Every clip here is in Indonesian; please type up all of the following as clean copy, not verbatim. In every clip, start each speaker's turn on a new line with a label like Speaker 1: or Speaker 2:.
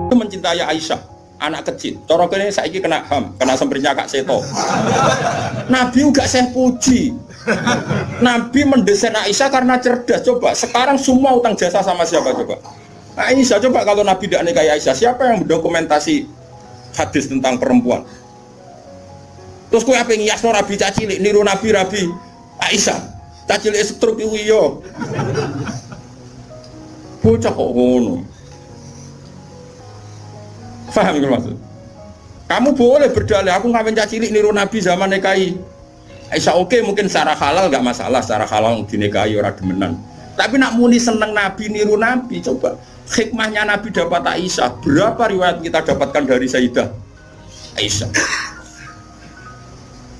Speaker 1: itu mencintai Aisyah, anak kecil. Cara kene saiki kena HAM, kena semprinya Kak Seto. Nabi enggak saya puji. Nabi mendesain Aisyah karena cerdas. Coba sekarang semua utang jasa sama siapa coba? Aisyah. Coba kalau Nabi tidak nikahi Aisyah, siapa yang mendokumentasi hadis tentang perempuan? Terus kowe ape ngiasno Nabi cacilik, niru Nabi Aisyah. Cacilik struk iku yo. Bocah kok ngono. Paham gitu maksud? Kamu boleh berdalih, aku ngawin cacilik niru Nabi zaman nikahi Aisyah, oke, mungkin secara halal nggak masalah, secara halal dinikahi orang demenan. Tapi nak muni seneng Nabi niru Nabi, coba hikmahnya Nabi dapat Aisyah. Berapa riwayat kita dapatkan dari Sayyidah Aisyah?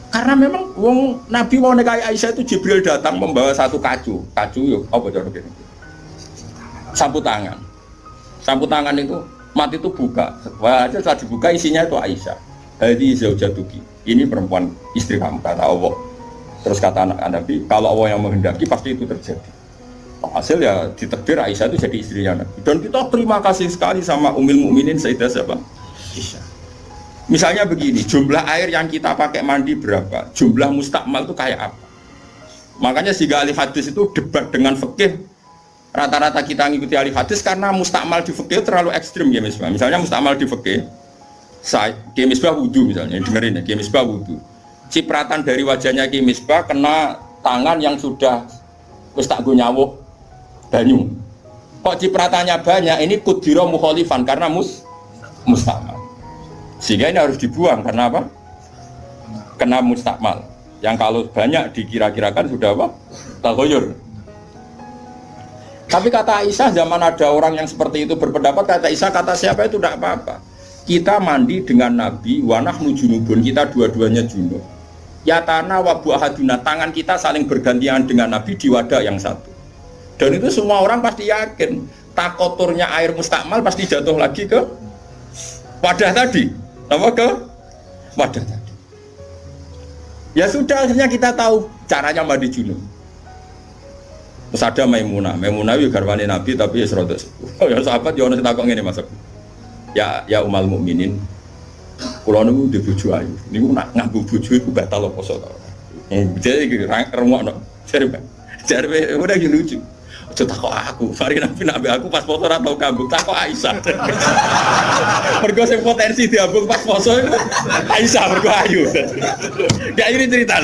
Speaker 1: Karena memang Nabi mau nikahi Aisyah itu Jibril datang membawa satu kacu yuk, apa cara begini? Sapu tangan itu mati itu buka, wajah setelah dibuka isinya itu Aisyah. Hadi zaujatuki, ini perempuan istri kamu kata Allah. Terus kata anak Nabi, kalau Allah yang menghendaki pasti itu terjadi. Hasil ya ditakdir Aisyah itu jadi istrinya Nabi. Dan kita terima kasih sekali sama Ummul Mukminin Sayyidah siapa? Aisyah. Misalnya begini, jumlah air yang kita pakai mandi berapa? Jumlah mustakmal itu kayak apa? Makanya sehingga ahli hadis itu debat dengan fikih. Rata-rata kita ngikuti ahli hadis karena mustakmal di fikih terlalu ekstrim ya misalnya. Misalnya mustakmal di fikih, Ki Misbah wudu misalnya, dengerin ya, Ki Misbah wudu. Cipratan dari wajahnya Ki Misbah kena tangan yang sudah wis tak go nyawuh banyu. Kok cipratannya banyak? Ini kudira mukhalifan karena mustakmal. Sehingga ini harus dibuang karena apa? Kena mustakmal. Yang kalau banyak dikira-kirakan sudah apa? Taghayyur. Tapi kata Aisyah, zaman ada orang yang seperti itu berpendapat, kata Aisyah, kata siapa itu tidak apa-apa. Kita mandi dengan Nabi, wa nahnu junubun, kita dua-duanya junub. Yatana wa bu'ahaduna, tangan kita saling bergantian dengan Nabi di wadah yang satu. Dan itu semua orang pasti yakin, takoturnya air mustakmal pasti jatuh lagi ke wadah tadi. Apa ke wadah tadi. Ya sudah, akhirnya kita tahu caranya mandi junub. Terus ada Maimunah itu garwane Nabi tapi ya serodok sepuh. Ya sahabat ya ono sing takok ngene Mas. Ya umal mukminin. Kula niku di bojo ayu. Niku nak nganggo bojo iku batal apa poso to. Jadi rungokno. Jare udah lucu. Aja takok aku. Fari Nabi aku pas poso ora tau kambung, takok Aisyah. Mergo sing potensi diambung pas poso iku Aisyah mergo ayu. Dia ini cerita.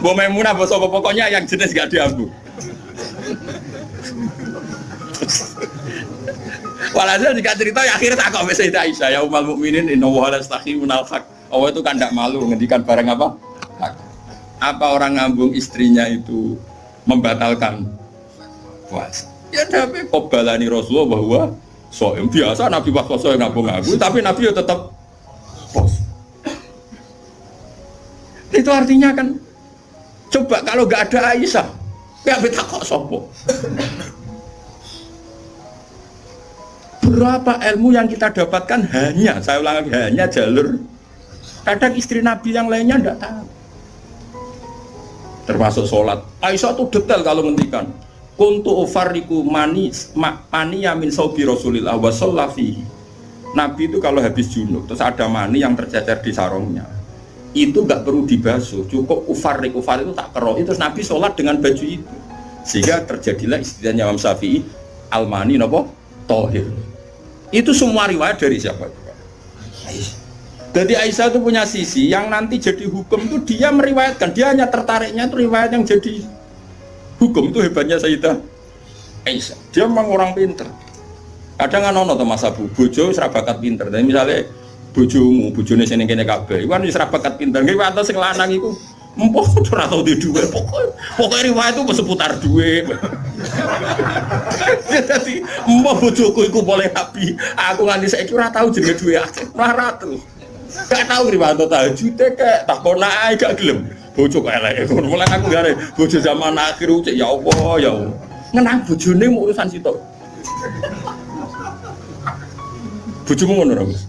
Speaker 1: Mbok Maimunah poso pokoknya yang jenis gak diambung. Walhasil jika cerita ya akhirnya tak kok Sayyidah Aisyah ya ummul mukminin innallaha la yastahi minal haq. Allah itu kan tidak malu ngendikan barang apa? Hak. Apa orang ngambung istrinya itu membatalkan puasa? Ya tapi qobalani Rasulullah bahwa soem biasa Nabi pas poso ngambung aku tapi Nabi ya tetap puasa. Itu artinya kan coba kalau enggak ada Aisyah ya beta kok sopo. Berapa ilmu yang kita dapatkan hanya, saya ulang lagi, hanya jalur. Kadang istri Nabi yang lainnya tidak tahu. Termasuk sholat. Aisyah tuh detail kalau ngendikan. Kuntu ufarriku mani yamin saubi Rasulillah wa shallafihi. Nabi itu kalau habis junub terus ada mani yang tercecer di sarungnya. Itu enggak perlu dibasuh, cukup ufarrik itu tak kerok. Terus Nabi sholat dengan baju itu. Sehingga terjadilah istilahnya Imam Syafi'i al-mani napa? Tohir. Itu semua riwayat dari siapa? Aisyah. Jadi Aisyah itu punya sisi yang nanti jadi hukum itu dia meriwayatkan, dia hanya tertariknya itu riwayat yang jadi hukum. Itu hebatnya Sayyidah Aisyah. Dia memang orang pinter. Kadang kan ono to Mas Abu, bojo ora bakat pinter. Dan misalnya bojone sing kene kabeh, iku kan wis ora bakat pinter. Nggih wae sing lanang iku empuk ora tau di duwe. Pokoke riwayat itu seputar duwe. Jadi mbok bojoku iku boleh Nabi. Aku nganti saiki ora tau jenenge duwe akeh. Ora terus. Gak tau riwayat tahajud kek takon ae gak gelem. Bojo kok elek. Mulane aku gare bojo zaman akhir cek ya Allah ya Allah. Ngenang bojone mu urusan sitok. Bojomu ngono ora, Gus?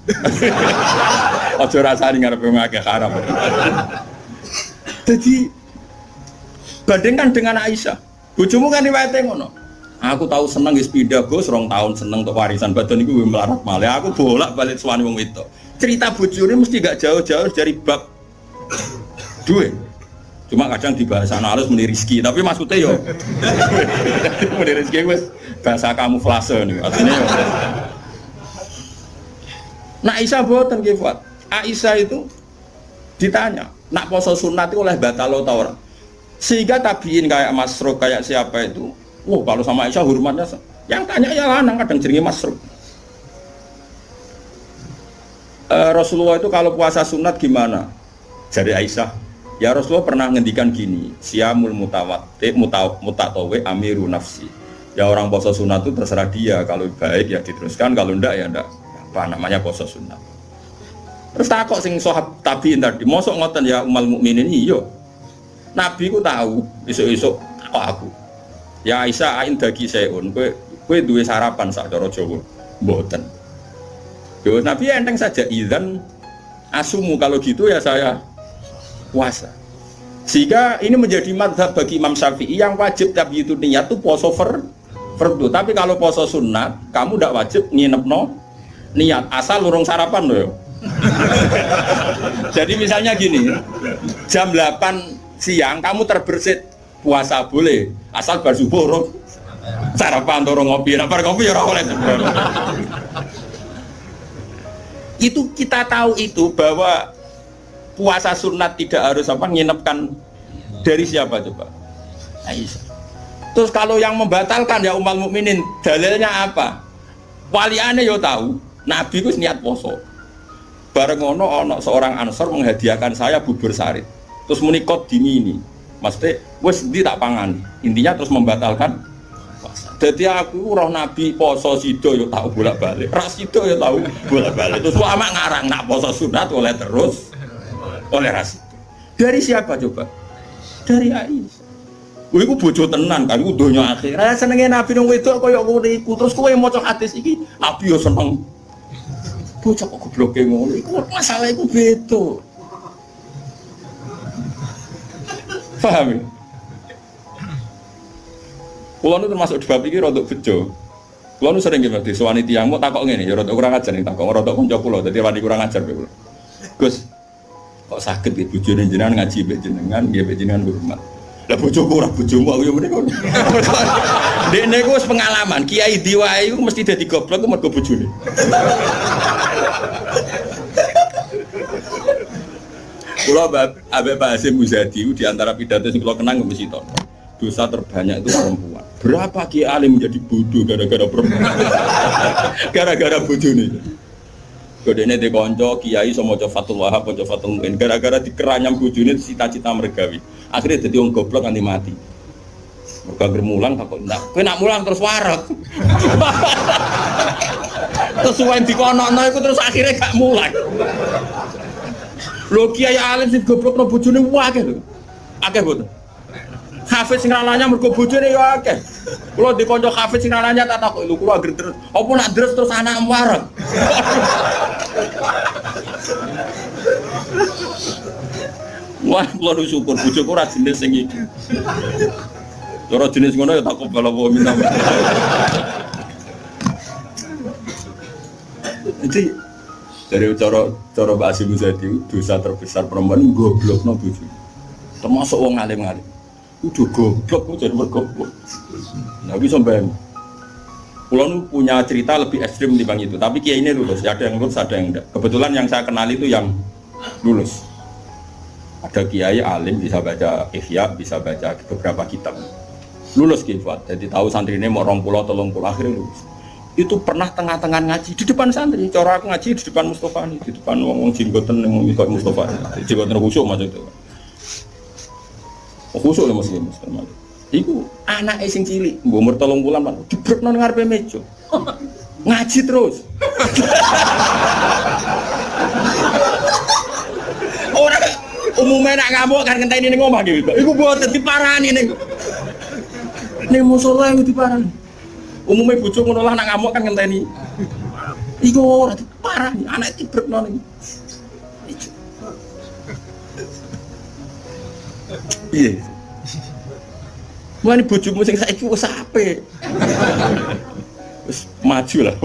Speaker 1: Aja rasani ngarepe ngakeh haram. Jadi bandingkan dengan Aisyah. Bojomu kan riwayate ngono. Aku tahu seneng wis pindah Gus, 2 tahun seneng untuk warisan badan iku melarat malah. Aku bolak-balik suwani wong itu. Cerita bojone mesti gak jauh-jauh dari bab duit. Cuma kadang di bahasa halus muni rezeki, tapi maksudnya yo muni rezeki wis bahasa kamuflase nih. Artinya yo. Nah, Aisyah boten nggih, Fuad. Aisyah itu ditanya, nak poso sunat itu oleh batalo ta ora? Sehingga tabiin kayak Masruq kayak siapa itu, kalau sama Aisyah hormatnya, yang tanya ya lanang kadang jenenge Masruq. Rasulullah itu kalau puasa sunat gimana? Jadi Aisyah, ya Rasulullah pernah ngendikan gini, siyamul mutatawe amiru nafsi. Ya orang puasa sunat itu terserah dia, kalau baik ya diteruskan, kalau enggak ya enggak. Apa namanya puasa sunat. Terus takok sing sahabat tabiin tadi, mosok ngoten ya umal mukminin iya. Nabi ku tahu, esuk-esuk takok aku. Ya Aisyah ain dagi seun, kowe duwe sarapan sak cara Jawa. Mboten. Yo Nabi enteng saja idzan asumu kalau gitu ya saya puasa. Sehingga ini menjadi mazhab bagi Imam Syafi'i yang wajib tapi itu niat itu poso fardu. Tapi kalau poso sunat, kamu tidak wajib nginepno niat asal lurung sarapan loh. Jadi misalnya gini, jam 8 siang kamu terbersit puasa boleh, asal bar subuh urung sarapan atau ngopi, bar ngopi ya ora oleh. Itu kita tahu itu bahwa puasa sunat tidak harus nginepkan dari siapa coba? Aisyah. Terus kalau yang membatalkan ya ummul mukminin, dalilnya apa? Waliane yo tahu, Nabi ku niat poso. Bareng ono seorang Ansor menghadiahkan saya bubur sarit. Terus menikot dini ini. Maksudnya wis ndi tak pangan. Intinya terus membatalkan puasa. Jadi aku roh Nabi poso sido yo tahu bolak-balik. Ras sido yo tahu bolak-balik. Terus ulama ngarang nak poso sunat oleh terus oleh ras. Dari siapa coba? Dari Aisyah. Kowe iku bojo tenan kan, iku donya akhir. Lah senenge Nabi nang wedok koyo ngono iku. Terus kowe maca hadis iki, Nabi yo seneng. Bocah kok gobloke ngono. Iku masalah iku beda. Paham ya? Kulo nu termasuk di bab iki rodok bejo. Kulo nu sering nggih disowani tiyang mau takok ngene ya rodok kurang ajar ning takok rodok kanca kula dadi wani kurang ajar kula. Gus, kok saged iki bojone jenengan ngaji mbek jenengan, nggih mbek jenengan hormat. Lah bojoku ora bojomu aku yo mriko. Dekne ku wis pengalaman, kiai diwae iku mesti dadi goblok ku mergo bojone. Kula Habib Hasyim Muzadi di antara pidato sing kula kenang mesti to. Dosa terbanyak itu perempuan. Berapa kiai alim menjadi bodoh gara-gara perempuan? Gara-gara bojone. Godene de kanca kiai iso maca Fathul Wahhab, maca Fathul Muin gara-gara dikeranyam bojone cita-cita mergawi. Akhirnya dadi wong goblok nganti mati. Mergo anggere mulang takok, "Ndak, kowe nak mulang terus wareg." Terus suwen dikonokno iku terus akhirnya gak mulang. Lho kiai alim sing goblokno bojone akeh lho. Akeh boten. Hafiz sing rananya mergo bojone yo akeh. Kula di kanca hafiz sing rananya tak takok, "Lho kula anggere terus, apa nak deres terus anak wareg?" Wah, kula syukur bojoku ora jenis sing iki. Cara jenis ngono ya tak kobal apa minta. Jadi dari cara Mbak Hasyim Muzadi dosa terbesar perempuan goblokno bojo. Termasuk wong alim-alim. Udah goblok kok jadi bergoblok. Nah, bisa bayang. Kula nu punya cerita lebih ekstrim dibanding itu, tapi kiai ini lulus, ada yang lulus, ada yang enggak. Kebetulan yang saya kenal itu yang lulus. Ada kiai alim bisa baca Ihya, bisa baca beberapa kitab. Lulus kifat, jadi tahu santri ini mau 20 30 akhirnya lulus. Itu pernah tengah-tengah ngaji di depan santri. Cara aku ngaji di depan Mustafa nih, di depan wong jenggoten yang mikir Mustafa. Jenggoten khusyuk maksud itu. Khusyuk lho muslim. Iku anake sing cilik, umur 3 bulan, Pak. Dibrekno nang ngarepe meja. Ngaji terus. Ora umumnya nak ngamuk kan ngenteni ning omah gitu. Iku mboten diparani ning musala iku diparani. Umumnya bojo ngono lah nak ngamuk kan ngenteni. Iku ora diparani, anak dibrekno ning. Iya. Mulane bojomu sing saiki wis apik. Wis maju lah.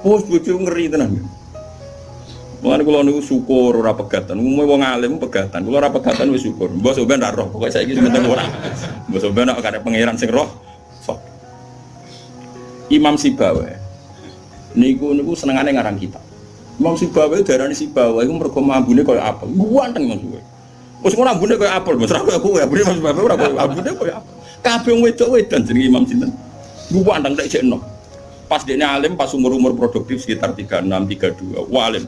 Speaker 1: Wes bojomu ngeri tenan. Mulane kula niku syukur ora pegatan. Umume wong alim pegatan. Kula ora pegatan wis syukur. Mbok sampean ra roh, pokoke saiki sementing ora. Mbok sampean nek kare pangeran sing roh. Sok. Imam Sibawa. Niku senengane ngarang kitab. Imam Sibawa darani Sibawa iku mergo ambune koyo apel. Guanteng Mas kowe. Wis ngono ambune koyo apel, Mas. Ora koyo kowe, ambune Mas Sibawa ora koyo ambune koyo apel. Kabeh wong wedok-wedan jenenge Imam sinten. Guanteng tek jekno. Pas dekne alim pas umur-umur produktif sekitar 36, 32. Wah alim.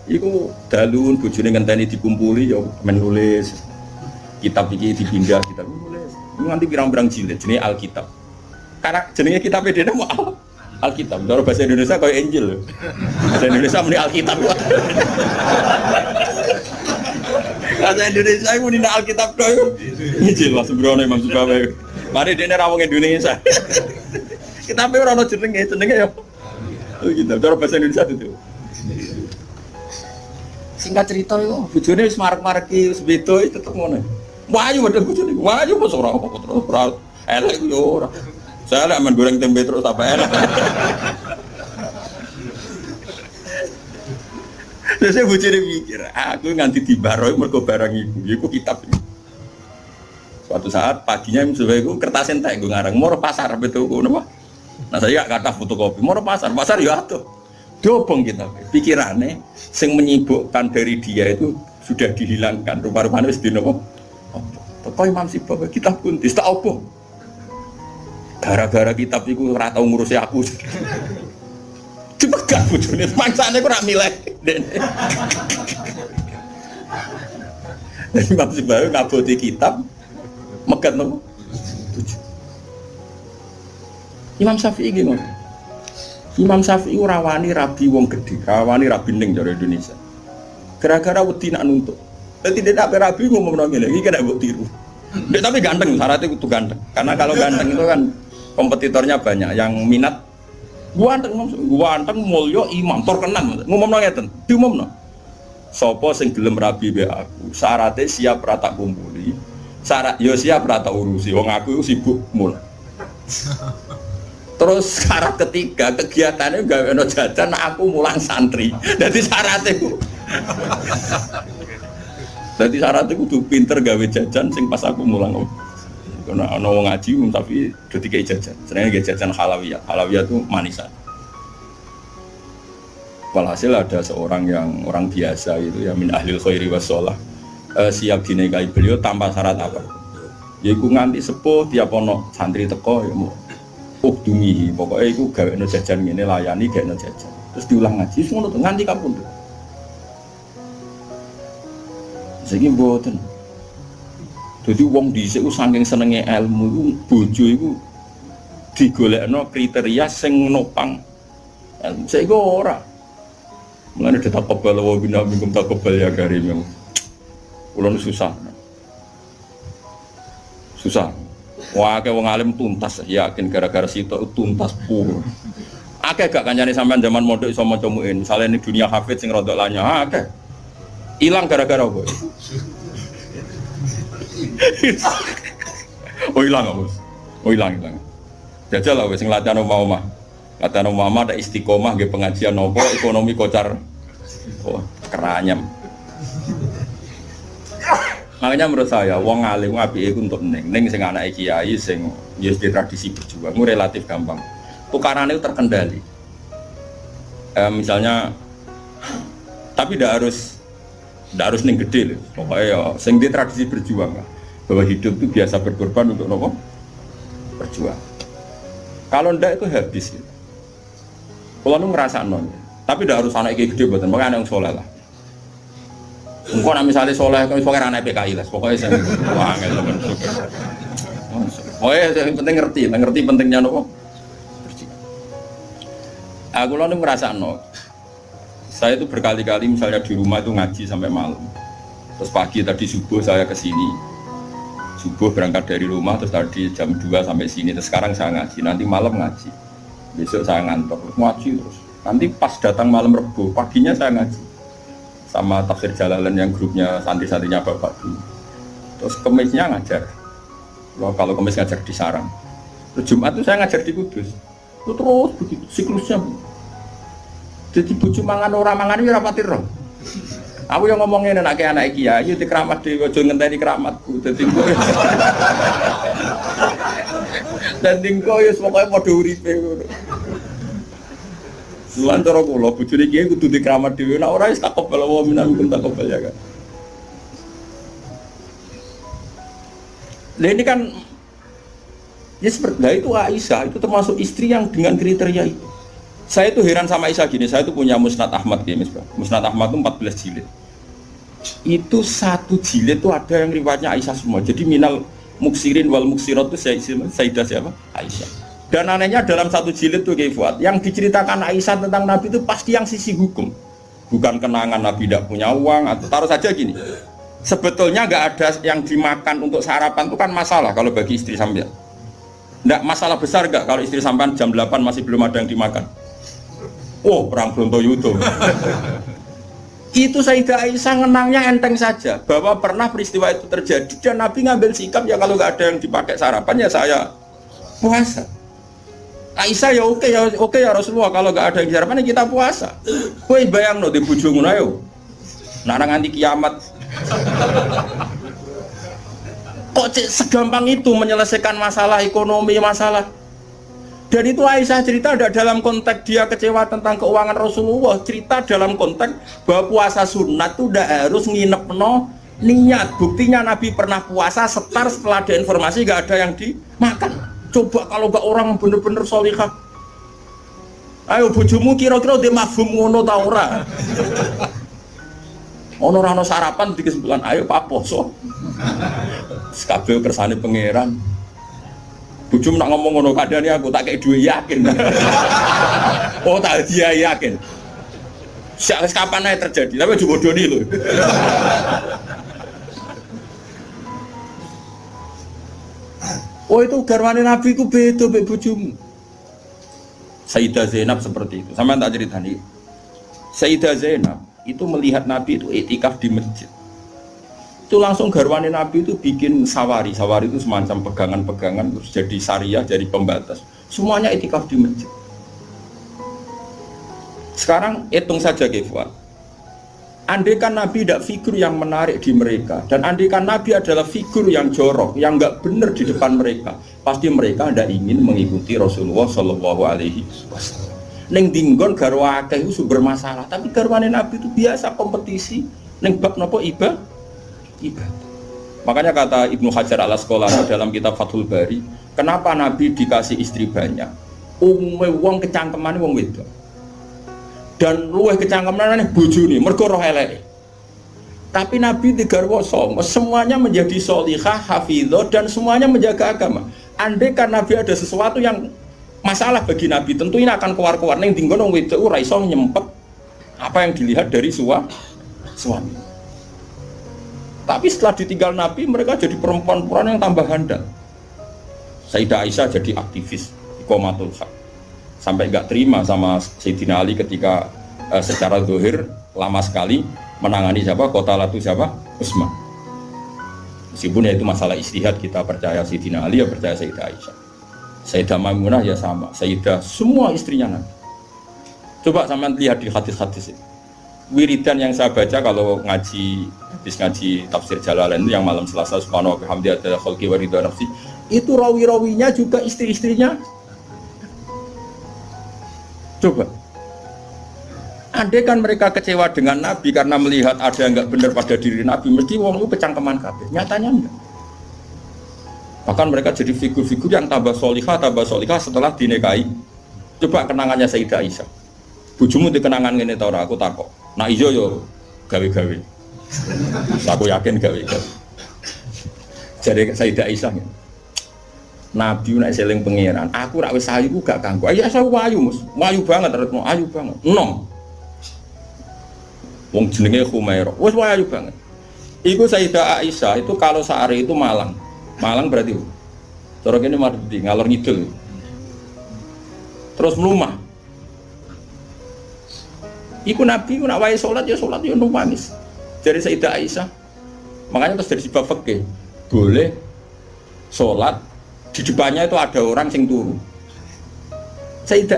Speaker 1: Iku dalun bojone ngenteni dikumpuli ya menulis. Kitab iki dipindah kitab nulis. Nganti pirang-pirang jilid jenenge Alkitab. Karena jenenge kitab dene mau Alkitab. Cara bahasa Indonesia kayak Injil. Bahasa Indonesia muni Alkitab. Bahasa Indonesia iku muni Alkitab koyo Injil Mas Brono Imam Sibawa. Mari dene ra wong Indonesia. Kitabe ora ono jenenge ya. Oh gitu. Cara bahasa Indonesia itu. Singkat cerita itu, bojone wis marek-mareki wis beda tetep ngono. Wayu padha bojone. Wayu kok ora apa terus ora elek yo ora. Saya lek men goreng tempe terus apa enak. Terus bojone mikir, aku nganti dibaroi mergo barang iku kitab. Suatu saat paginya misalnya iku kertas entek nggo ngarang moro pasar betul ngono apa. Nah saya kata fotokopi moro pasar yo atuh. Dobong kita, pikirannya yang menyibukkan dari dia itu sudah dihilangkan. Rupa-rupanya wis dinopo. Kok Imam Sibawa kitab kuntis tak opo. Gara-gara kitab itu ora tau ngurusi aku. Dipegat bojone, mangsane kok ora milih. Dan Imam Sibawa ngaboti kitab megat nopo? Imam Syafi'i gimana? Imam Syafi'i rawani rabi wong gede, rawani rabi ning cara Indonesia. Gara-gara wedi nak nuntut. Dadi nek rabi ngomong ngene iki kena mbok tiru. Nek tapi ganteng, syaratnya kudu ganteng. Karena kalau ganteng itu kan kompetitornya banyak yang minat. Ganteng mulya imam terkenal. Ngomongno ngeten, diumumno. Sapa sing gelem rabi be aku, syaratnya siap ra tak kumpuli. Syarat yo siap ra tak urusi. Wong aku sibuk mul. Terus syarat ketiga kegiatannya gawe ono jajan aku mulang santri. Jadi syaratnya Jadi syaratnya kudu pinter gawe jajan sing pas aku mulang. Karena ono wong ngaji tapi do dikai jajan. Senenge jajan halawiyah. Halawiyah itu manisan. Walhasil ada seorang yang orang biasa itu ya min ahlil khairi wassalah. Siap dinikahi beliau tanpa syarat apa. Yaiku nganti sepuh tiap ono santri teko ya mau ukdumi, pokoknya itu gawe no jajan ini layani gawe no jajan. Terus diulang ngaji, semua itu nganti kapan tuh? Jadi mboten. Jadi wong dhisik ku saking senenge ilmu iku bojo iku digolekno kriteria sing nopang. Saiki ora. Mulane ditakobal wa bina minkum takobal ya karim. Kula susah. Susah. Wah, kayak wong alim tuntas, yakin gara-gara sitok tuntas pur. Akeh gak kancane sampean zaman mondok iso maca muin. Misale ning dunia hafid sing rodok lanya, akeh. Ilang gara-gara apa? Oh ilang, Bos. Oh ilang. Jajal lah wis sing latihan omah-omah. Latihan omah ada istiqomah nggih pengajian nopo ekonomi kocar. Oh, keranyam. Makanya menurut saya, wong alim apike iku untuk ning sing anake kiai sing ya tradisi berjuang, relatif gampang. Tukarannya itu terkendali. Misalnya, tapi tidak harus ning gede loh. Pokoknya ya, sing di tradisi berjuang lah. Bahwa hidup itu biasa berkorban untuk nopo berjuang. Kalau ndak itu habis. Gitu. Kalau nu ngerasa non, tapi tidak harus anak gede buatan, makanya yang soleh lah. Engkau nak misalnya soleh, kau pokoknya anak PKI lah, pokoknya saya wah nggak teman. Pokoknya yang penting ngerti pentingnya nopo. Aku lalu ngerasa no, saya itu berkali-kali misalnya di rumah itu ngaji sampai malam. Terus pagi tadi subuh saya ke sini, subuh berangkat dari rumah terus tadi jam 2 sampai sini. Terus sekarang saya ngaji, nanti malam ngaji, besok saya ngantor ngaji terus. Nanti pas datang malam Rebo, paginya saya ngaji. Sama tafsir Jalalain yang grupnya santri-santrinya bapak dulu. Terus Kemisnya ngajar. Kalau Kemis ngajar di Sarang. Terus Jumat itu saya ngajar di Kudus. Itu terus begitu siklusnya. Jadi bojo mangan ora mangan ya rapati roh. Aku yang ngomongin anak kiai di keramat dhewe aja ngenteni keramatku. Dadi dan tingko ya pokoke padha uripe ngono. Lan cara kula bojone kiai kudu di keramat dhewe nek ora wis takobal wa minkum takobal ya kan. Nah ini kan ya seperti itu Aisyah itu termasuk istri yang dengan kriteria itu. Saya itu heran sama Aisyah gini, saya itu punya Musnad Ahmad ya, Musnad Ahmad itu 14 jilid. Itu satu jilid itu ada yang riwayatnya Aisyah semua. Jadi minal muksirin wal muksirat itu Sayyidah siapa? Aisyah. Dan anehnya dalam satu jilid itu Fuad, yang diceritakan Aisyah tentang Nabi itu pasti yang sisi hukum. Bukan kenangan Nabi tidak punya uang atau taruh saja gini. Sebetulnya nggak ada yang dimakan untuk sarapan itu kan masalah kalau bagi istri sampean. Nggak masalah besar nggak kalau istri sampean jam 8 masih belum ada yang dimakan. Oh, perang Brontoyudo. Itu Sayyidah Aisyah ngenangnya enteng saja bahwa pernah peristiwa itu terjadi dan Nabi ngambil sikap ya kalau nggak ada yang dipakai sarapan ya saya puasa. Aisyah ya oke ya Rasulullah kalau nggak ada yang sarapan ya kita puasa. Kowe bayangno di bojomu ayo. Nak nganti kiamat. Kok segampang itu menyelesaikan masalah ekonomi masalah. Dan itu Aisyah cerita tidak dalam konteks dia kecewa tentang keuangan Rasulullah, cerita dalam konteks bahwa puasa sunat itu tidak harus nginep niat. Buktinya Nabi pernah puasa setelah ada informasi gak ada yang dimakan. Coba kalau gak orang bener-bener sholihah. Ayo bojomu kira-kira dia mafhum ngono ta ora? Ono ora ono sarapan di kesimpulan ayo Pak poso. Kabeh kersane pangeran. Bujum nak ngomong ngono kadane aku tak kei duwe yakin. Oh tak dia yakin. Siapa kapan aja terjadi, tapi juga bodoni lho. Oh itu garwane Nabi ku beda mbek bojomu. Sayyidah Zainab seperti itu. Sampeyan tak ceritani. Sayyidah Zainab itu melihat Nabi itu iktikaf di masjid. Itu langsung garwane Nabi itu bikin sawari itu semacam pegangan-pegangan terus jadi syariah, jadi pembatas semuanya iktikaf di masjid. Sekarang hitung saja Fuad, andai kan Nabi tidak figur yang menarik di mereka dan andai kan Nabi adalah figur yang jorok yang nggak benar di depan mereka, pasti mereka tidak ingin mengikuti Rasulullah Shallallahu Alaihi Wasallam. Neng dinggon garwa akeh itu sumber masalah, tapi garwane Nabi itu biasa kompetisi neng bab nopo ibadah. Makanya kata Ibnu Hajar al-Asqalani dalam kitab Fathul Bari, kenapa Nabi dikasih istri banyak? Wong kecangkemane wong wedok. Dan luwih kecangkemane bojone mergo roh eleke. Tapi Nabi digarwa semuanya menjadi sholihah, hafizah dan semuanya menjaga agama. Andai kan Nabi ada sesuatu yang masalah bagi Nabi, tentu ini akan keluar-keluar ning dinggon wong wedok ora iso nyempet apa yang dilihat dari suami. Tapi setelah ditinggal Nabi, mereka jadi perempuan-perempuan yang tambah handal. Sayyidah Aisyah jadi aktivis Iqamatul Haq. Sampai nggak terima sama Sayyidina Ali ketika secara zahir lama sekali menangani siapa? Qatalatu siapa? Utsman. Meskipun ya itu masalah istihad, kita percaya Sayyidina Ali ya percaya Sayyidah Aisyah. Sayyidah Maimunah ya sama. Sayyidah semua istrinya Nabi. Coba sampean lihat di hadis-hadis itu. Wiridan yang saya baca kalau ngaji tafsir Jalalain itu yang malam Selasa subhanahu wa bihamdihi adalah khalqi wa ridha nafsi, itu rawi-rawinya juga istri-istrinya. Coba andai kan mereka kecewa dengan Nabi karena melihat ada yang enggak benar pada diri Nabi, mesti wong itu kecangkeman kabeh. Nyatanya enggak. Bahkan mereka jadi figur-figur yang tambah solihah setelah dinikahi. Coba kenangannya Sayyidah Aisyah. Bojomu di kenangan ngene ta ora? Aku takok. Nah iya yo gawe-gawe. Aku yakin gawe-gawe. Jadi Sayyidah Aisyah. Nabi nek seling pangeran, aku rak wis ayu gak ganggu. Ayo saya ayu, Mus. Ayu banget, ayu banget. Enom. Wong jenenge Khumairah. Wis ayu banget. Iku Sayyidah Aisyah itu kalau sehari itu Malang. Malang berarti cara kene Mardi ngalor ngidul. Terus melumah. Iku Nabi nak wae salat ya nangis. Dari Sayyidah Aisyah. Makanya terus dari bab fikih. boleh sholat di depannya itu ada orang sing turu.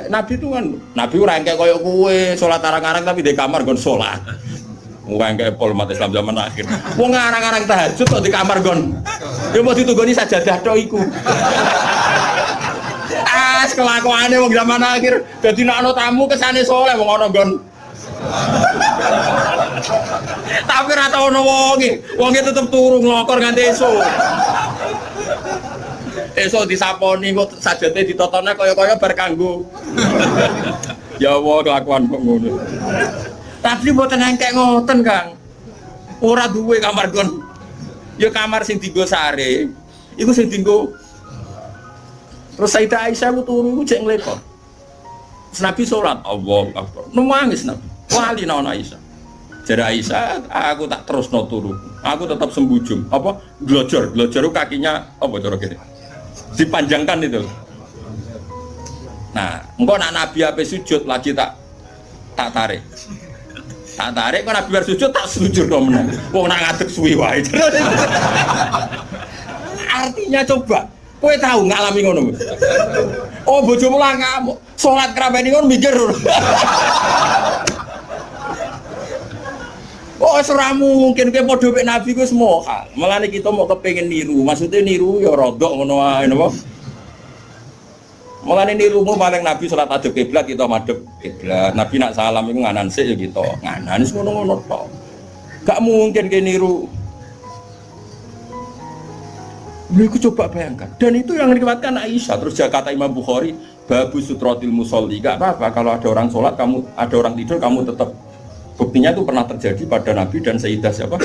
Speaker 1: Nabi itu kan, Nabi orang kayak koyok kue sholat arang-arang tapi di kamar gon sholat. Orang kayak umat Islam zaman akhir. Wong arang-arang tahajud kok di kamar gon. Dia mau ditugoni sajadah tok iku. Kelakuannya wong zaman akhir. Jadi nak ono tamu kesane soleh wong ono gon. Tapi rata ono wonge tetep turu nglokor nganti esuk. Esuk disaponi kok sajate ditotone kaya-kaya bar kanggo. Ya Allah kelakuan kok ngono. Tapi mboten engkek ngoten, Kang. Ora duwe kamar gon. Ya kamar sing dienggo sare. Iku sing dienggo. Terus Sayyidah Aisyah ku turu ku jek nglepok. Nabi salat, Allahu Akbar. Nangis Nabi. Wali naon Aisyah. Jare Aisyah, aku tak terusno turu. Aku tetap sembujung. Apa? Glojor ku kakinya apa cara kene? Dipanjangkan itu. Nah, engko nak Nabi ape sujud lagi tak tarik. Tak tarik kok Nabi bar sujud tak sujud to meneh. Wong nak ngadeg suwi wae. Artinya coba, kowe tahu ngalami ngono. Oh bojomu lah kamu salat krabeni ngono mikir. Oh ora mungkin kowe padha mek Nabi ku semua. Mulane kita mau kepengin niru, maksudnya niru ya rodok ngono wae napa. Mulane nirumu paling Nabi salat adep kiblat kita madhep kiblat. Nabi nak salam iku nganan sik ya kita. Nganan wis ngono-ngono tok. Gak mungkin ke niru. Mereka coba bayangkan, dan itu yang diriwayatkan Aisyah. Terus kata Imam Bukhari, babu sutrotil musolli, gak apa-apa kalau ada orang sholat, kamu ada orang tidur, kamu tetap. Buktinya itu pernah terjadi pada Nabi dan Sayyidah siapa?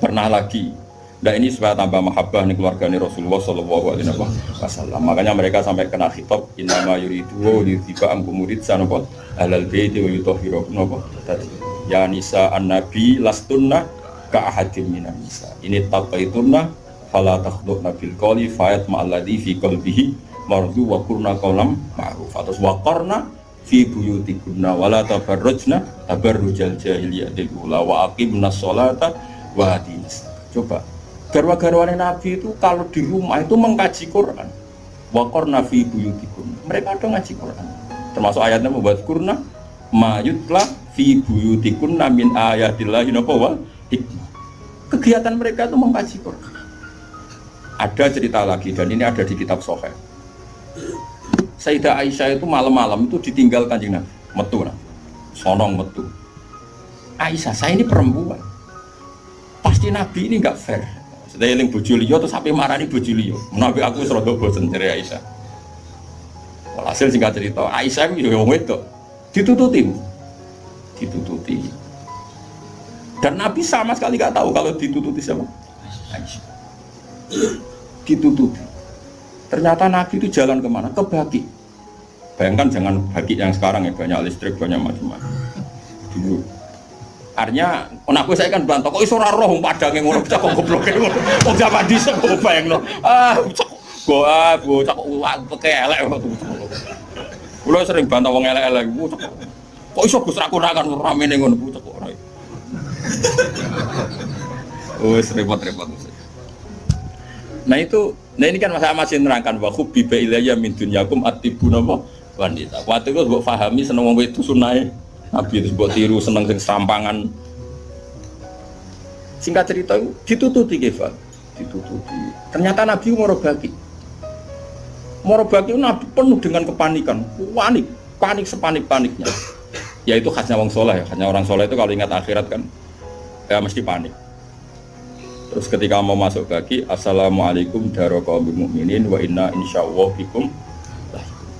Speaker 1: Pernah lagi. Nah ini supaya tambah mahabbah nih keluarga nih Rasulullah Shallallahu Alaihi Wasallam. Makanya mereka sampai kena khitab innama yuridu liyuthiba ankum muridsan apa alal baiti wa yutahhirakum apa tadi. Ya nisa an-nabi lastunna ka ahadin minan nisa. Ini taqaitunna fala takhdhuna bil qawli fayat ma'alladhi fi qalbihi mardu wa qurna qawlam ma'ruf. Atas waqarna fi buyutikunna wala tabarrujna tabarrujal jahiliyatil ula wa aqimnas sholata wa atinas. Coba garwa-garwane Nabi itu kalau di rumah itu mengkaji Quran. Waqarna fi buyutikunna. Mereka ada ngaji Quran. Termasuk ayatnya membuat kurna mayutla fi buyutikunna min ayatillahi wa hikmah. Kegiatan mereka itu mengkaji Quran. Ada cerita lagi dan ini ada di kitab Sahih. Sayyidah Aisyah itu malam-malam itu ditinggal Kanjeng Nabi, metu nah. Sonong metu. Aisyah, saya ini perempuan. Pasti Nabi ini enggak fair. Sedaya eling bojo liya terus sampai marani bojo liya. Nabi aku wis rada bosen jare Aisyah. Walhasil singkat cerita, Aisyah itu yo wedok. Ditututi. Dan Nabi sama sekali nggak tahu kalau ditututi siapa. Aisyah. Ditututi. Ternyata Nabi itu jalan kemana? Ke Baqi. Bayangkan jangan Baqi yang sekarang ya, banyak listrik, banyak macam-macam. Dulu. Artinya, aku saya kan bantah, kok iso ora roh padange ngono, cak kok gobloke ngono. Kok jaman dhisik kok bayangno. Bocah pakai elek waktu. Kulo sering bantah wong elek-elek. Kok iso Gus ra kurangan ramene ngono bocah kok ora. Wes repot-repot. Nah ini kan masih nerangkan wa hubbi ilayya min dunyakum atibun apa wanita. Waktu itu mbok pahami seneng wong itu sunahe Nabi itu mbok tiru seneng sing serampangan. Singkat cerita itu ditututi Kefal. Ditututi. Ternyata Nabi Morobaki itu Nabi penuh dengan kepanikan, panik sepanik-paniknya. Yaitu khasnya wong soleh, hanya orang soleh itu kalau ingat akhirat kan ya mesti panik. Terus ketika mau masuk Baqi, assalamualaikum daraqaumil mukminin wa inna insyaallah bikum.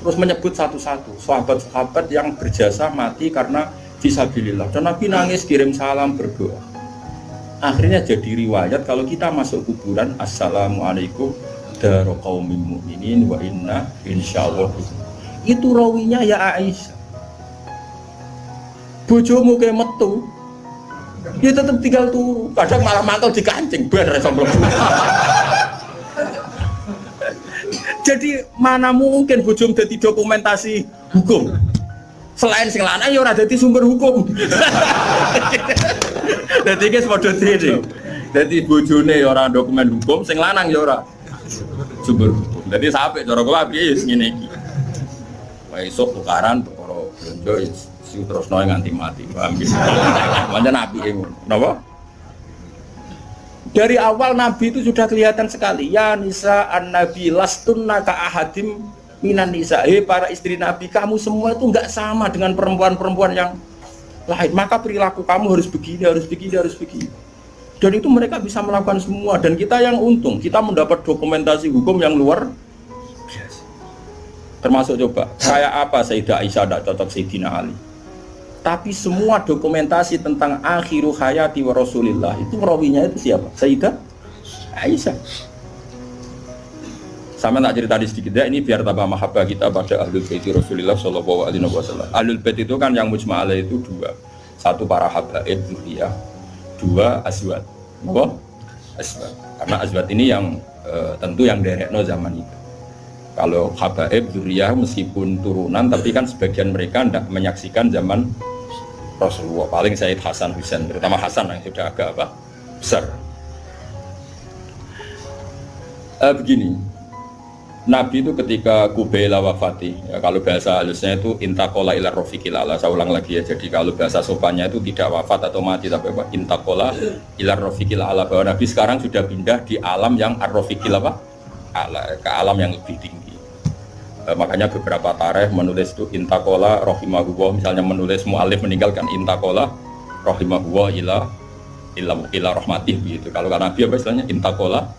Speaker 1: Terus menyebut satu-satu sahabat-sahabat yang berjasa mati karena fisabilillah. Dan Nabi nangis kirim salam berdoa. Akhirnya jadi riwayat kalau kita masuk kuburan assalamualaikum daraqaumil mukminin wa inna insyaallah bikum. Itu rawinya ya Aisyah. Bojomu kayak metu. Dia tetap tinggal turu, kadang malah mantel di kancing, bener sebelum. Jadi mana mungkin bojom dadi dokumentasi hukum? Selain sing lanang ya ora dadi sumber hukum. Dadi iki padha dhewe. Jadi bojone ya ora dokumen hukum, sing lanang ya ora sumber hukum. Jadi sampai cara kula piye ngene iki. Wah esuk tukaran perkara blonjo si terusno nganti mati. Paham gitu. Pancen apike ngono. Napa? Dari awal Nabi itu sudah kelihatan sekali. Ya nisa an-nabi lastunna ka ahadim minan nisa. Para istri Nabi, kamu semua itu enggak sama dengan perempuan-perempuan yang lain. Maka perilaku kamu harus begini, harus begini, harus begini. Dan itu mereka bisa melakukan semua. Dan kita yang untung, kita mendapat dokumentasi hukum yang luar biasa. Termasuk coba, kayak apa Sayyidah Aisyah tidak cocok Sayyidina Ali. Tapi semua dokumentasi tentang akhiru hayati wa Rasulillah itu rawinya itu siapa? Sayyidah Aisyah. Sama tak cerita di sedikit ya, ini biar tambah mahabbah kita pada Ahlul Bait Rasulillah sallallahu alaihi wasallam. Ahlul Bait itu kan yang mujma' alaih itu dua. Satu para habaib dzurriyyah, dua azwat. Apa? Azwat. Karena azwat ini yang tentu yang derekno zaman itu. Kalau habaib dzurriyyah meskipun turunan tapi kan sebagian mereka tidak menyaksikan zaman Rasulullah, paling Sayyid Hasan Husain, terutama Hasan yang sudah agak besar. Begini, Nabi itu ketika Kubaila wafati, ya, kalau bahasa halusnya itu intakola ila rofiqil ala. Saya ulang lagi ya, jadi kalau bahasa sopannya itu tidak wafat atau mati, tapi apa? Intakola ila rofiqil ala, bahwa Nabi sekarang sudah pindah di alam yang ar-rofiqil ala, ke alam yang lebih tinggi. Makanya beberapa tarikh menulis itu intakola rohimahullah, misalnya menulis mu'alif meninggalkan intakola rohimahullah ila rahmatih gitu. Kalau Nabi apa istilahnya intakola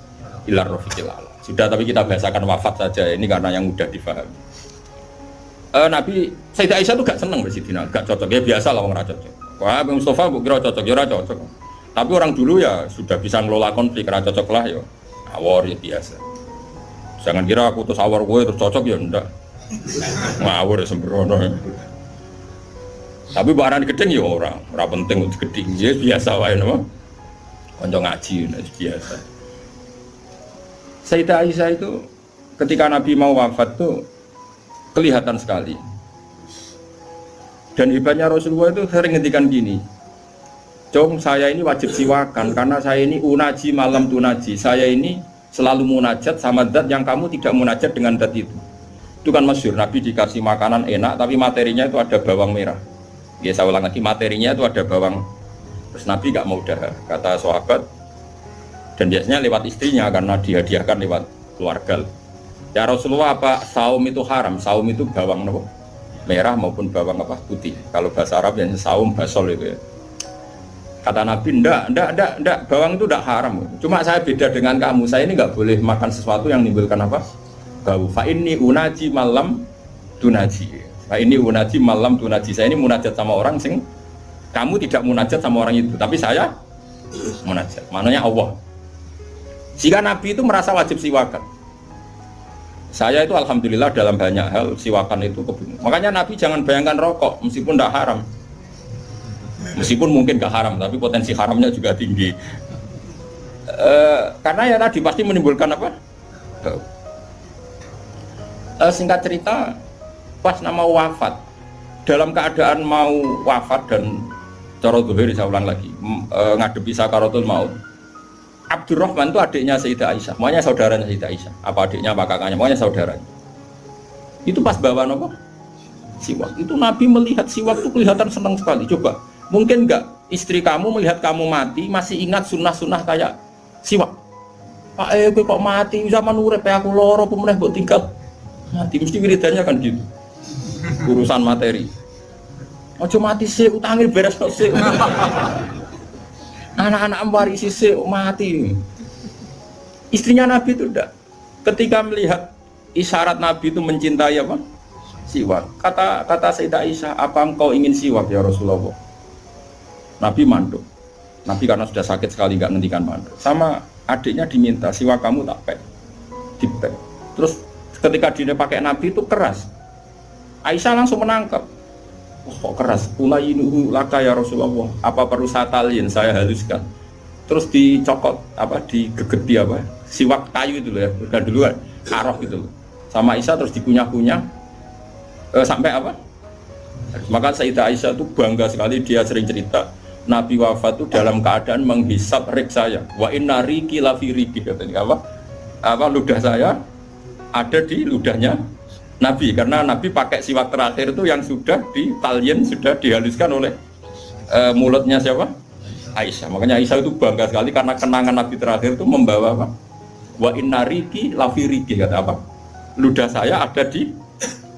Speaker 1: ila rofiqil ala. Sudah, tapi kita bahasakan wafat saja ini karena yang mudah difahami. Nabi Sayyidah Aisyah itu gak seneng bersidina, gak cocok ya, biasa lah orang cocok. Wah Mustafa kira cocok, ya cocok. Tapi orang dulu ya sudah bisa ngelola konflik, karena cocok lah ya awor ya biasa. Jangan kira aku terus awar gue terus cocok ya ndak. Ngawur ya sembrono. Tapi barang gedeng ya ora penting untuk gedeng. Ya biasa wae napa. Kanca ngaji biasa. Sayyidah Aisyah itu ketika Nabi mau wafat tuh kelihatan sekali. Dan hebatnya Rasulullah itu sering ngendikan gini. "Cung, saya ini wajib siwakan karena saya ini unaji malam tunaji. Saya ini selalu munajat sama zat yang kamu tidak munajat dengan zat itu." Itu kan masyhur, Nabi dikasih makanan enak tapi materinya itu ada bawang merah. Ya saya ulang lagi, materinya itu ada bawang. Terus Nabi gak mau dahar, kata sahabat, dan biasanya lewat istrinya karena dihadiahkan lewat keluarga. Ya Rasulullah, apa saum itu haram? Saum itu bawang apa? Merah maupun bawang apa? Putih. Kalau bahasa Arab yang saum basol itu ya. Kata Nabi, enggak, bawang itu enggak haram. Cuma saya beda dengan kamu, saya ini enggak boleh makan sesuatu yang menimbulkan apa? Bau. Fa inni unaji malam tunaji. Fa inni unaji malam tunaji. Saya ini munajat sama orang sing kamu tidak munajat sama orang itu, tapi saya munajat. Maknanya Allah. Jika Nabi itu merasa wajib siwakan. Saya itu alhamdulillah dalam banyak hal siwakan itu kebun. Makanya Nabi jangan bayangkan rokok meskipun enggak haram. Meskipun mungkin gak haram, tapi potensi haramnya juga tinggi. Karena ya tadi pasti menimbulkan apa? Singkat cerita, pas nama wafat, dalam keadaan mau wafat dan cara zuhir, saya ulang lagi, ngadepi sakaratul maut. Abdurrahman itu adiknya Sayyidah Aisyah, makanya saudaranya Sayyidah Aisyah. Apa adiknya, apa kakaknya, makanya saudaranya. Itu pas bawa apa? Siwak. Itu Nabi melihat siwak itu kelihatan senang sekali. Coba. Mungkin enggak istri kamu melihat kamu mati masih ingat sunnah-sunnah kayak siwak. Pak kok mati zaman urip aku loro pemeneh mbok tinggal mati, mesti wiridannya kan gitu. Urusan materi. Ojo mati sih, utangin beres sih. Anak-anak warisi sih mati. Istrinya Nabi itu enggak. Ketika melihat isyarat Nabi itu mencintai apa? Siwak. Kata Sayyidah Aisyah, apa engkau ingin siwak ya Rasulullah? Nabi manduk. Nabi karena sudah sakit sekali nggak ngendikan manduk. Sama adiknya diminta siwak kamu tak pek, dipek. Terus ketika dia pakai Nabi itu keras. Aisyah langsung menangkap. Oh, kok keras? Ulayinuhu laka ya Rasulullah. Apa perlu satalin saya haluskan? Terus dicokot apa? Digegeti apa? Siwak kayu itu loh ya. Udah duluan. Karoh gitu loh. Sama Aisyah terus dikunyah-kunyah sampai apa? Maka Sayyidah Aisyah itu bangga sekali, dia sering cerita Nabi wafat itu dalam keadaan menghisap rik saya. Wa inna riki lafi riki, katanya apa ludah saya ada di ludahnya Nabi, karena Nabi pakai siwak terakhir itu yang sudah ditalyen, sudah dihaluskan oleh mulutnya siapa? Aisyah. Makanya Aisyah itu bangga sekali karena kenangan Nabi terakhir itu membawa apa? Wa inna riki lafi riki, kata apa? Ludah saya ada di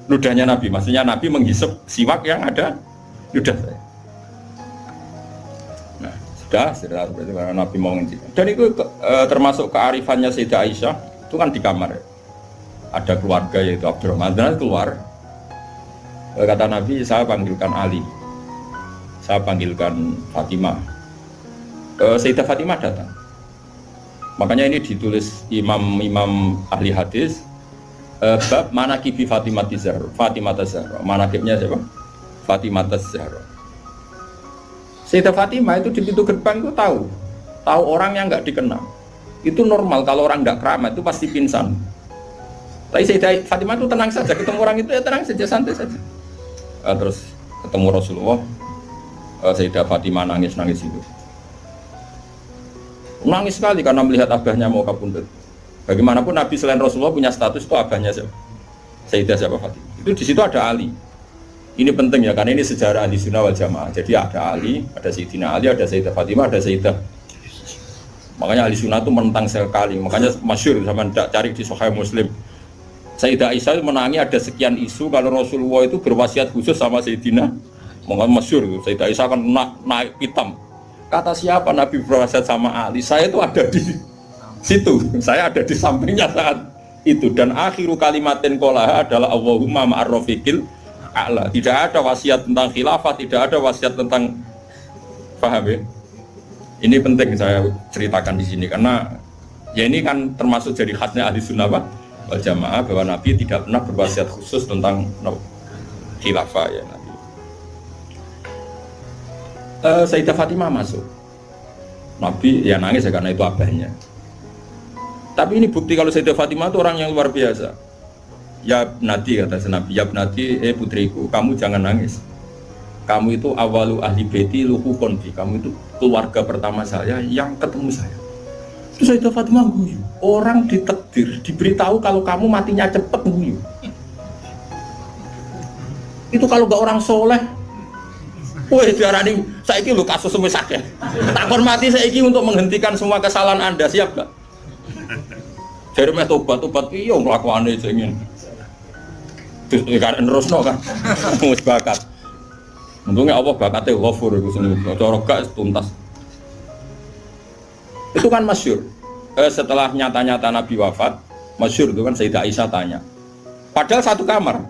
Speaker 1: ludahnya Nabi. Maksudnya Nabi menghisap siwak yang ada ludah saya. Nah, sudah berarti karena Nabi mau ngendikan. Dan itu termasuk kearifannya Sayyidah Aisyah, itu kan di kamar ya. Ada keluarga yaitu Abdurrahman, dan keluar. Kata Nabi, saya panggilkan Ali, saya panggilkan Fatimah. Sayyidah Fatimah datang. Makanya ini ditulis imam ahli hadis, bab manaqibi Fatimah Zahra. Fatimah Zahra. Manaqibnya siapa? Fatimah Zahra. Sayyidah Fatimah itu di pintu gerbang itu tahu orang yang nggak dikenal. Itu normal, kalau orang nggak keramat itu pasti pingsan. Tapi Sayyidah Fatimah itu tenang saja, ketemu orang itu ya tenang saja, santai saja. Terus ketemu Rasulullah, Sayyidah Fatimah nangis itu. Nangis sekali karena melihat abahnya mau kabundut. Bagaimanapun Nabi selain Rasulullah punya status itu abahnya siapa? Sayyidah siapa? Fatimah. Itu di situ ada Ali. Ini penting ya, karena ini sejarah Ahli Sunnah wal Jamaah. Jadi ada Ali, ada Sayyidina Ali, ada Sayyidah Fatimah, ada Sayyidah. Makanya Ahli Sunnah itu menentang sekali. Makanya masyhur sama cari di Sahih Muslim. Sayyidah Aisyah menangi ada sekian isu kalau Rasulullah itu berwasiat khusus sama Sayyidina. Makanya masyhur Sayyidah Aisyah kan naik hitam. Kata siapa Nabi berwasiat sama Ali? Saya itu ada di situ. Saya ada di sampingnya saat itu. Dan akhiru kalimatin qolaha adalah Allahumma ma'ar rafiqil a'la. Tidak ada wasiat tentang khilafah, tidak ada wasiat tentang, paham ya? Ini penting saya ceritakan di sini karena ya ini kan termasuk jadi khasnya Ahli Sunnah wal Jamaah bahwa Nabi tidak pernah berwasiat khusus tentang khilafah ya Nabi. Sayyidah Fatimah masuk. Nabi ya nangis ya karena itu abahnya. Tapi ini bukti kalau Sayyidah Fatimah itu orang yang luar biasa. Ya Nabi, kata Nabi, ya Nabi, putriku, kamu jangan nangis. Kamu itu awalu ahli baiti luhu konfi. Kamu itu keluarga pertama saya yang ketemu saya. Terus Sayyidah Fatimah guyu. Orang ditakdir, diberitahu kalau kamu matinya cepet guyu. Itu kalau gak orang soleh. Woi, diarani saiki lho kasus wis akeh. Takon mati saiki untuk menghentikan semua kesalahan Anda, siap gak? Jadi meh tobat piye nglakuane jenenge. Terus kan nerusno kan. Wis bakat. Untungnya Allah bakatnya ghafur iku sing cara gak tuntas. Itu kan masyhur. Setelah nyata-nyata Nabi wafat, masyhur itu kan Sayyidah Aisyah tanya. Padahal satu kamar.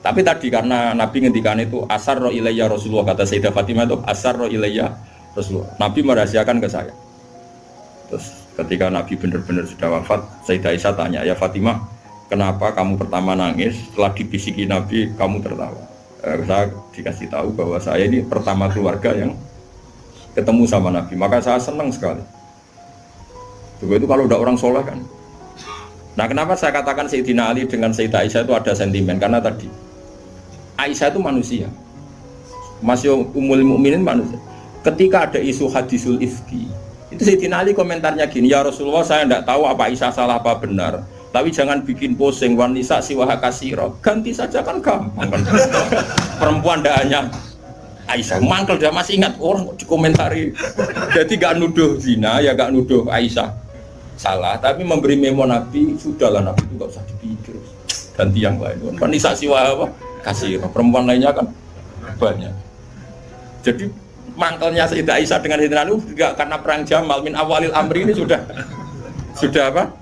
Speaker 1: Tapi tadi karena Nabi ngendikan itu asarro ilayya Rasulullah, kata Sayyidah Fatimah itu asarro ilayya Rasulullah. Nabi merahasiakan ke saya. Terus ketika Nabi benar-benar sudah wafat, Sayyidah Aisyah tanya, ya Fatimah, kenapa kamu pertama nangis? Setelah dibisiki Nabi, kamu tertawa. Saya dikasih tahu bahwa saya ini pertama keluarga yang ketemu sama Nabi. Maka saya senang sekali. Juga itu kalau udah orang soleh kan. Nah kenapa saya katakan Sayyidina Ali dengan Sayyidah Aisyah itu ada sentimen? Karena tadi Aisyah itu manusia, masih Ummul Mukminin manusia. Ketika ada isu hadisul ifki, itu Sayyidina Ali komentarnya gini, ya Rasulullah saya tidak tahu apa Aisyah salah apa benar, tapi jangan bikin pusing, wanita siwaha kasiro, ganti saja kan gampang kan. Perempuan tidak hanya Aisyah, mangkel dia masih ingat orang dikomentari. Jadi gak nuduh zina, ya gak nuduh Aisyah salah, tapi memberi memo Nabi, sudahlah Nabi itu gak usah dipikir, ganti yang lain. Wanita siwaha apa? Kasih perempuan lainnya kan banyak. Jadi mangkelnya Sayyidah Aisyah dengan Sayyidina Ali juga karena perang Jamal min awalil amri ini sudah apa?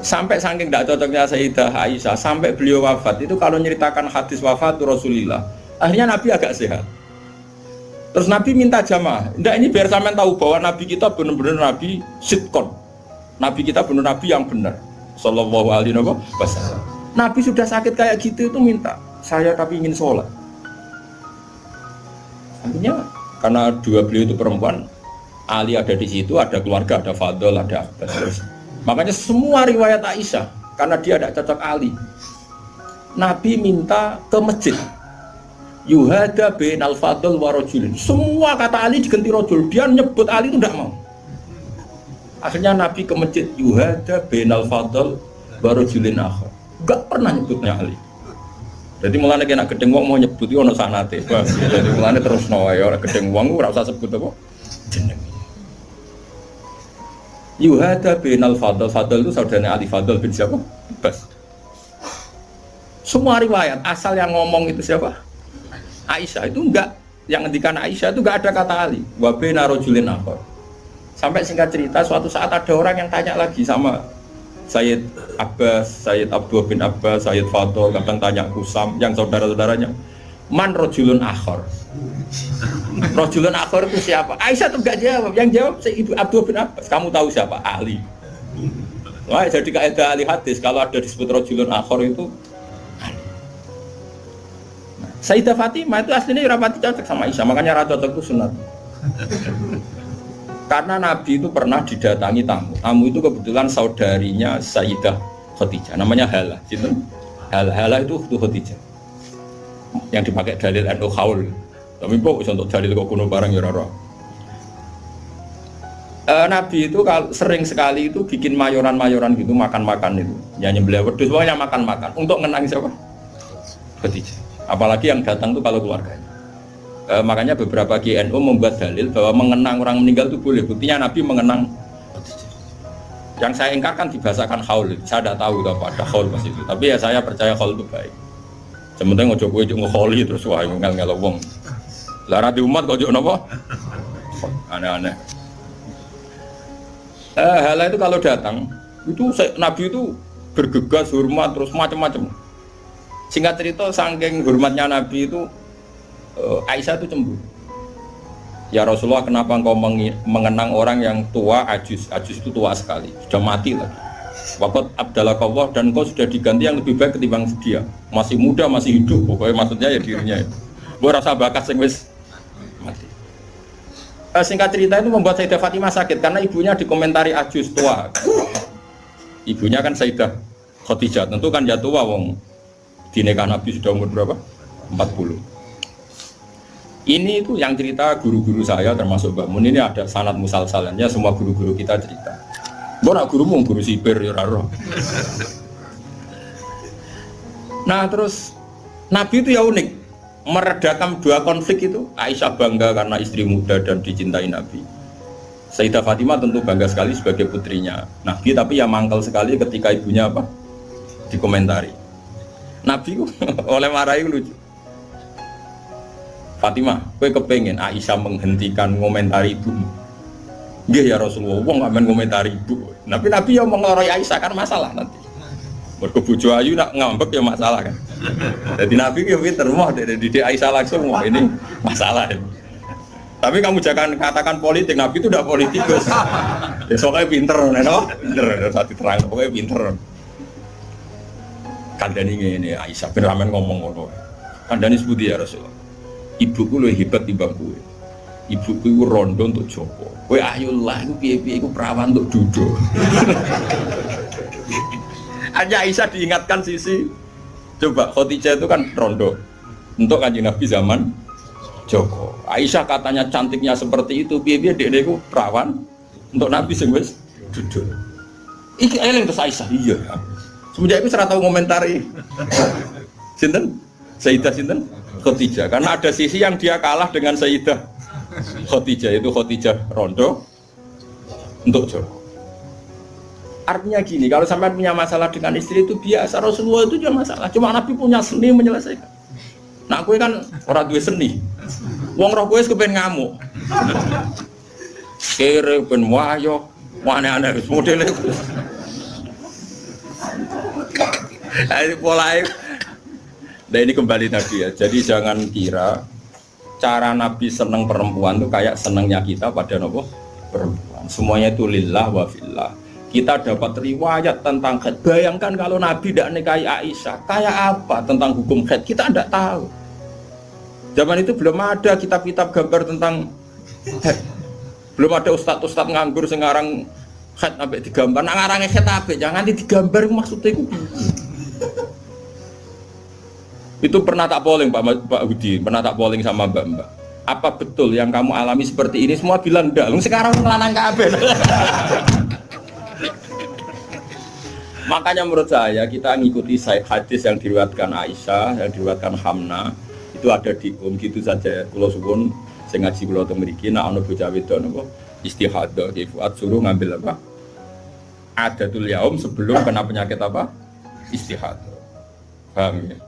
Speaker 1: Sampai saking tidak cocoknya Sayyidah Aisyah sampai beliau wafat itu kalau nyeritakan hadis wafat Rasulullah, akhirnya Nabi agak sehat. Terus Nabi minta jamaah. Enggak, ini biar sampean tahu bahwa Nabi kita benar-benar Nabi sidqon. Nabi kita benar Nabi yang benar. Sallallahu alaihi wasallam. Nabi sudah sakit kayak gitu itu minta, saya tapi ingin sholat. Akhirnya karena dua beliau itu perempuan, Ali ada di situ, ada keluarga, ada Fadl, ada Abbas. Terus, makanya semua riwayat Aisyah karena dia tidak cocok Ali. Nabi minta ke masjid. yuhada bainal fadl wa rajulin. Semua kata Ali diganti rajul. Dia nyebut Ali itu tidak mau. Akhirnya Nabi ke masjid yuhada bainal fadl wa rajulin akhar. Enggak pernah nyebutnya Ali. Jadi mulane kena gedeng wong mau nyebut yo ono sanate. Jadi mulane terus wae ora gedeng wong ora usah sebut apa jeneng. Yuhada bainal fadl. Fadl itu saudaranya Ali Fadl bin siapa? Bas. Semua riwayat asal yang ngomong itu siapa? Aisyah. Itu enggak, yang ngendikan Aisyah itu enggak ada kata Ali. Wa baina rajulin akhar. Sampai singkat cerita suatu saat ada orang yang tanya lagi sama Sayyid Abbas, Sayyid Abdullah bin Abbas, Sayyid Fadl, kadang tanya Kusam, yang saudara-saudaranya. Man rajulun akhar. Rajulun akhar itu siapa? Aisyah tuh enggak jawab. Yang jawab Ibu Abdullah bin Abbas. Kamu tahu siapa? Ali. Wah, jadi kaidah ahli hadis kalau ada disebut rajulun akhar itu Ali. Nah, Sayyidah Fatimah itu aslinya rapati cocok sama Aisyah, makanya ra cocok itu sunat. Karena Nabi itu pernah didatangi tamu. Tamu itu kebetulan saudarinya Sayyidah Khadijah, namanya Hala. Hala itu Khadijah. Yang dipakai dalil NU Khaul. Tapi kok untuk dalil kok kuno barang ya ora. Nabi itu sering sekali itu bikin mayoran-mayoran gitu, makan-makan itu. Ya nyembelih wedhus pokoknya makan-makan untuk ngenang siapa? Khadijah. Apalagi yang datang tuh kalau keluarganya. Makanya beberapa GNU membuat dalil bahwa mengenang orang meninggal itu boleh. Buktinya Nabi mengenang Khadijah. Yang saya ingkarkan dibahasakan Khaul. Saya tidak tahu apa ada Khaul pas itu. Tapi ya saya percaya Khaul itu baik. Sementing ojo kowe njuk ngekholi terus wae ngel-ngel wong. Lah ra di umat kok ojo napa? Aneh-aneh. Hala itu kalau datang, itu Nabi itu bergegas hormat terus macam-macam. Singkat cerita saking hormatnya Nabi itu Aisyah itu cemburu. Ya Rasulullah, kenapa engkau mengenang orang yang tua, ajus itu tua sekali, sudah mati lagi. Waqat abdalakallah, dan kau sudah diganti yang lebih baik ketimbang dia. Masih muda, masih hidup, pokoknya maksudnya ya dirinya itu. Gue rasa bakat sing wis mati. Singkat cerita itu membuat Sayyidah Fatimah sakit karena ibunya dikomentari ajus tua. Ibunya kan Sayyidah Khadijah, tentu kan ya tua wong. Di nikah Nabi sudah umur berapa? 40. Ini itu yang cerita guru-guru saya termasuk Mbak Mun, ini ada sanad musalsalannya, semua guru-guru kita cerita. Mbak nak gurumu guru sipir ya raro. Nah terus Nabi itu ya unik, meredakan dua konflik itu. Aisyah bangga karena istri muda dan dicintai Nabi. Sayyidah Fatimah tentu bangga sekali sebagai putrinya Nabi, tapi ya mangkal sekali ketika ibunya apa? Dikomentari. Nabi oleh marahi lucu. Fatimah, kowe kepengen Aisyah menghentikan komentari ibumu? Nggih ya Rasulullah, wong gak men komentari ibu. Tapi Nabi ya mengloroi Aisyah kan masalah nanti. Mergo bojo ayu nak ngambek ya masalah kan. Jadi Nabi ya pinter moh didik Aisyah langsung, wah ini masalah. Tapi kamu jangan katakan politik, Nabi itu udah politikus. Ya soalnya pinter, no? Pinter, saat diterang, pokoknya pinter. Kandani ini Aisyah, ben ramen ngomong ngono. Kandani sebuti ya Rasulullah. Ibuku lu hebat timbang kowe. Ibuku itu rondo untuk Joko. Kowe ayolah, iku piye-piye iku perawan untuk duduk. Hanya Aisyah diingatkan sisi. Coba Khadijah itu kan rondo untuk Kanjeng Nabi zaman Joko. Aisyah katanya cantiknya seperti itu, piye-piye dekku perawan untuk Nabi sing wis duduk. Iki eling terus Aisyah. Iya. Semenjak itu serata komentari. Sinten? Sayyidah sinten? Khadijah. Karena ada sisi yang dia kalah dengan Sayyidah Khadijah, itu Khadijah rondo untuk Joko. Artinya gini, kalau sampai punya masalah dengan istri itu biasa, Rasulullah itu juga masalah. Cuma Nabi punya seni menyelesaikan. Nah, kowe kan orang duwe seni. Wong roh kowe kepen ngamuk. Kere ben wayo, aneh-aneh modele. Pola nah ini kembali tadi ya. Jadi jangan kira cara Nabi seneng perempuan itu kayak senengnya kita pada nopo perempuan. Semuanya itu lillah wa fillah. Kita dapat riwayat tentang haid. Bayangkan kalau Nabi tidak nikahi Aisyah, kayak apa tentang hukum haid? Kita tidak tahu. Zaman itu belum ada kitab-kitab gambar tentang haid. Belum ada ustadz-ustadz nganggur sekarang haid sampai digambar. Nah ngarangnya haid apa? Jangan digambar maksudnya itu. Itu pernah tak polling Pak Hudi, pernah tak polling sama Mbak. Apa betul yang kamu alami seperti ini? Semua bilang enggak. Lu sekarang ngelanang kabeh. Makanya menurut saya kita ngikuti hadis yang diriwayatkan Aisyah, yang diriwayatkan Hamna, itu ada di gitu saja. Kula suwun sing ngaji kula teng mriki nek ana bocah wedok napa istihadah ki Fuad suruh ngambil apa? Adatul yaum sebelum kena penyakit apa? Istihadah. Paham ya?